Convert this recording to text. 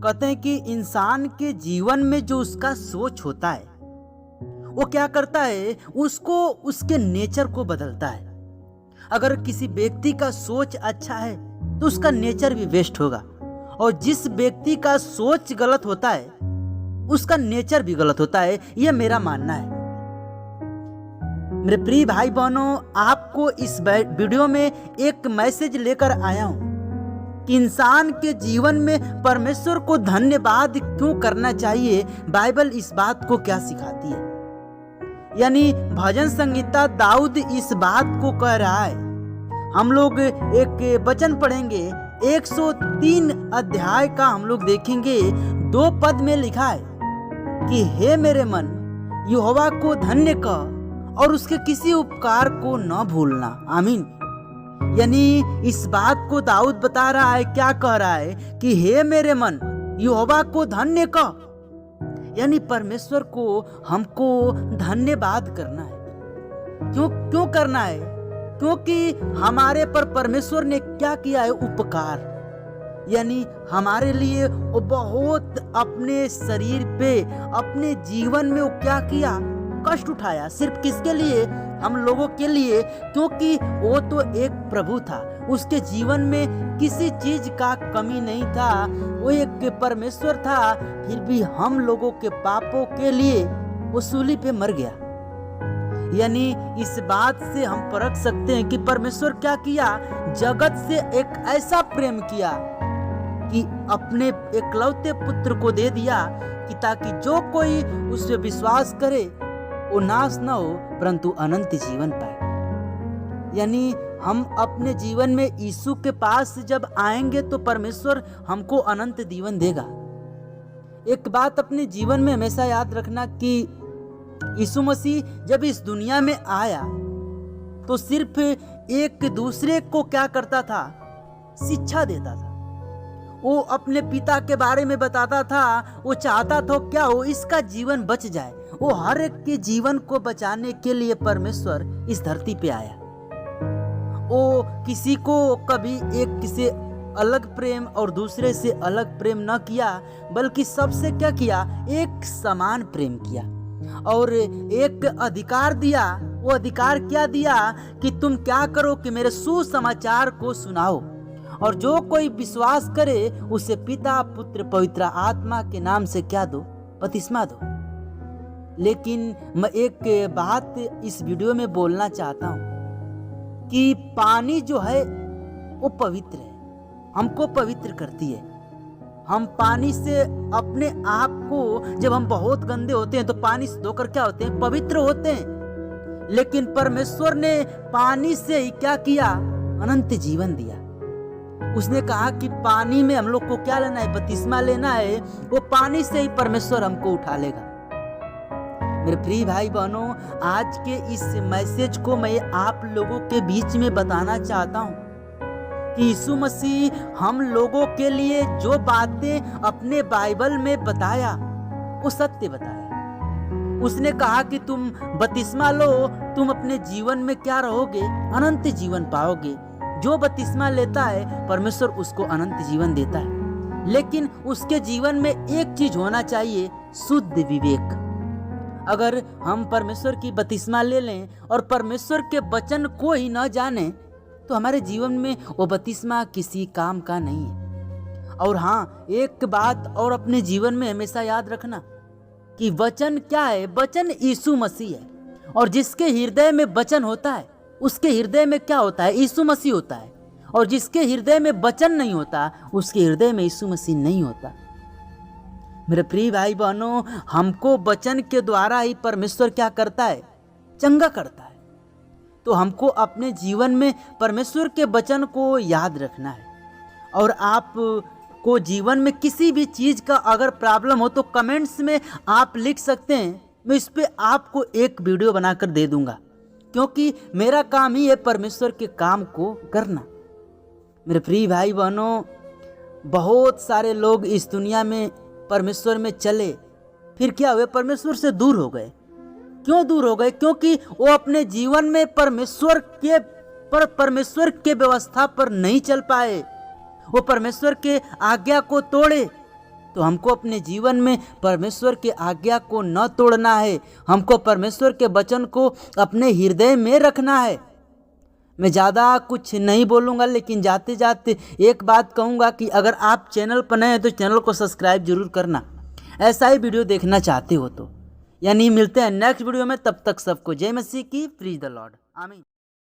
कहते हैं कि इंसान के जीवन में जो उसका सोच होता है वो क्या करता है, उसको उसके नेचर को बदलता है। अगर किसी व्यक्ति का सोच अच्छा है तो उसका नेचर भी बेस्ट होगा, और जिस व्यक्ति का सोच गलत होता है उसका नेचर भी गलत होता है। यह मेरा मानना है। मेरे प्रिय भाई बहनों, आपको इस वीडियो में एक मैसेज लेकर आया हूं कि इंसान के जीवन में परमेश्वर को धन्यवाद क्यों करना चाहिए। बाइबल इस बात को क्या सिखाती है, यानी भजन संगीता दाऊद इस बात को कह रहा है। हम लोग एक वचन पढ़ेंगे, 103 अध्याय का हम लोग देखेंगे। 2 पद में लिखा है कि हे मेरे मन, यहोवा को धन्य कह और उसके किसी उपकार को न भूलना। आमीन। यानी इस बात को दाऊद बता रहा है, क्या कह रहा है कि हे मेरे मन, यहोवा को धन्य कह, यानी परमेश्वर को हमको धन्यवाद करना है। क्यों करना है? क्योंकि हमारे पर परमेश्वर ने क्या किया है, उपकार। यानी हमारे लिए वो बहुत अपने शरीर पे, अपने जीवन में वो क्या किया, कष्ट उठाया। सिर्फ किसके लिए? हम लोगों के लिए। क्योंकि वो तो एक प्रभु था, उसके जीवन में किसी चीज का कमी नहीं था। वो एक परमेश्वर था, फिर भी हम लोगों के पापों के लिए वो सूली पे मर गया। यानी इस बात से हम परख सकते हैं कि परमेश्वर क्या किया, जगत से एक ऐसा प्रेम किया कि अपने एकलौते पुत्र को दे दिया कि ताकि जो कोई उस पे विश्वास करे वो नाश न हो परंतु अनंत जीवन पाए। यानी हम अपने जीवन में यीशु के पास जब आएंगे तो परमेश्वर हमको अनंत जीवन देगा। एक बात अपने जीवन में हमेशा याद रखना कि यीशु मसीह जब इस दुनिया में आया तो सिर्फ एक दूसरे को क्या करता था, शिक्षा देता था। वो अपने पिता के बारे में बताता था। वो चाहता था क्या हो, इसका जीवन बच जाए। वो हर एक के जीवन को बचाने के लिए परमेश्वर इस धरती पे आया। वो किसी को कभी एक से अलग प्रेम और दूसरे से अलग प्रेम न किया, बल्कि सबसे क्या किया, एक समान प्रेम किया और एक अधिकार दिया। वो अधिकार क्या दिया कि तुम क्या करो कि मेरे सुसमाचार को सुनाओ, और जो कोई विश्वास करे उसे पिता पुत्र पवित्र आत्मा के नाम से क्या दो, बपतिस्मा दो। लेकिन मैं एक बात इस वीडियो में बोलना चाहता हूं कि पानी जो है वो पवित्र है, हमको पवित्र करती है। हम पानी से अपने आप को, जब हम बहुत गंदे होते हैं तो पानी से धोकर क्या होते हैं, पवित्र होते हैं। लेकिन परमेश्वर ने पानी से ही क्या किया, अनंत जीवन दिया। उसने कहा कि पानी में हम लोग को क्या लेना है, बपतिस्मा लेना है। वो पानी से ही परमेश्वर हमको उठा लेगा। मेरे प्रिय भाई बहनों, आज के इस मैसेज को मैं आप लोगों के बीच में बताना चाहता हूं कि यीशु मसीह हम लोगों के लिए जो बातें अपने बाइबल में बताया वो सत्य बताया। उसने कहा कि तुम बपतिस्मा लो, तुम अपने जीवन में क्या रहोगे, अनंत जीवन पाओगे। जो बपतिस्मा लेता है परमेश्वर उसको अनंत जीवन देता है। लेकिन उसके जीवन में एक चीज होना चाहिए, शुद्ध विवेक। अगर हम परमेश्वर की बपतिस्मा ले लें और परमेश्वर के वचन को ही न जाने तो हमारे जीवन में वो बपतिस्मा किसी काम का नहीं है। और हाँ, एक बात और अपने जीवन में हमेशा याद रखना कि वचन क्या है, वचन यीशु मसीह है। और जिसके हृदय में वचन होता है उसके हृदय में क्या होता है, यीशु मसीह होता है। और जिसके हृदय में वचन नहीं होता उसके हृदय में यीशु मसीह नहीं होता। मेरे प्रिय भाई बहनों, हमको वचन के द्वारा ही परमेश्वर क्या करता है, चंगा करता है। तो हमको अपने जीवन में परमेश्वर के वचन को याद रखना है। और आप को जीवन में किसी भी चीज का अगर प्रॉब्लम हो तो कमेंट्स में आप लिख सकते हैं, मैं इस पे आपको एक वीडियो बनाकर दे दूंगा, क्योंकि मेरा काम ही है परमेश्वर के काम को करना। मेरे प्रिय भाई बहनों, बहुत सारे लोग इस दुनिया में परमेश्वर में चले, फिर क्या हुए, परमेश्वर से दूर हो गए। क्यों दूर हो गए? क्योंकि वो अपने जीवन में परमेश्वर के व्यवस्था पर नहीं चल पाए। वो परमेश्वर के आज्ञा को तोड़े। तो हमको अपने जीवन में परमेश्वर की आज्ञा को न तोड़ना है। हमको परमेश्वर के वचन को अपने हृदय में रखना है। मैं ज़्यादा कुछ नहीं बोलूँगा, लेकिन जाते जाते एक बात कहूँगा कि अगर आप चैनल पर नए हैं तो चैनल को सब्सक्राइब जरूर करना, ऐसा ही वीडियो देखना चाहते हो तो। यानी मिलते हैं नेक्स्ट वीडियो में, तब तक सबको जय मसीह की, प्रीज द लॉर्ड, आमीन।